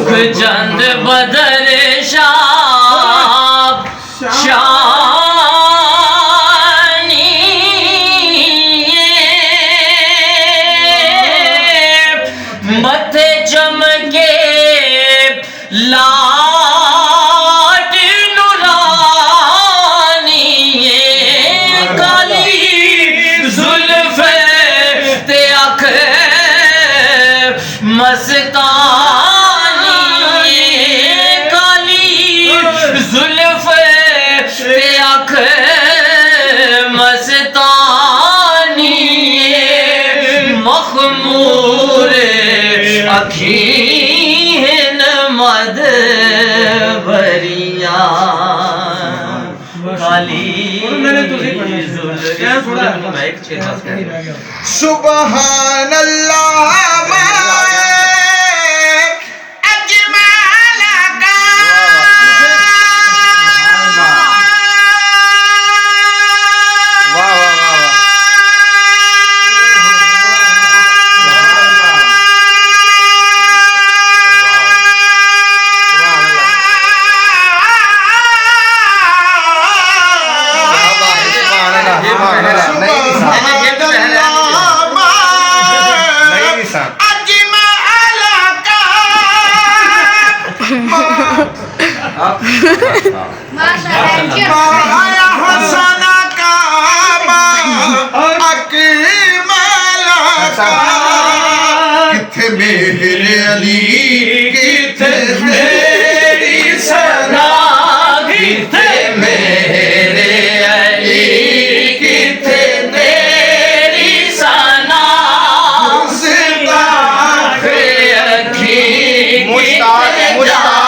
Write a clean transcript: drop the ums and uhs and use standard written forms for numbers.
सुख चंद बदर शाब शानी मथे चमके लाड नुरानी काली जुल्फ ते अख मस्तानी काली जुल्फ ते अख मस्तानी मखमूर अखीन मद भरिया काली सुबहान अल्लाह किथे मेरे अली किथे मेरी सना किथे मेरे अली किथे मेरी सना मुस्ताक अखी मुस्ताक